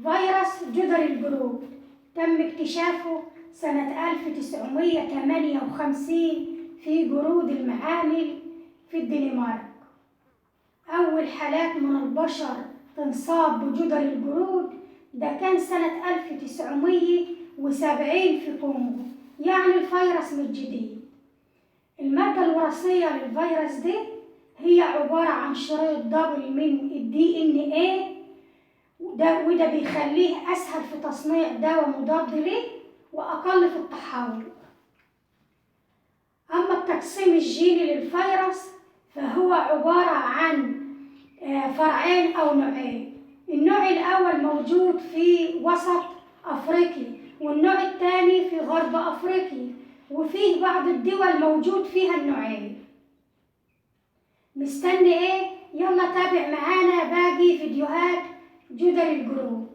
فيروس جدري القرود تم اكتشافه سنة 1958 في قرود المعامل في الدنمارك. أول حالات من البشر تنصاب بجدري القرود ده كان سنة 1970 في كونغو، يعني الفيروس مش جديد. المادة الوراثية للفيروس ده هي عبارة عن شريط دبل من الDNA، وده بيخليه أسهل في تصنيع دواء مضاد ليه وأقل في التحول. أما التقسيم الجيني للفيروس فهو عبارة عن فرعين أو نوعين. النوع الأول موجود في وسط أفريقيا، والنوع الثاني في غرب أفريقيا، وفيه بعض الدول موجود فيها النوعين. مستني إيه؟ يلا تابع معانا باقي فيديوهات جدري القرود.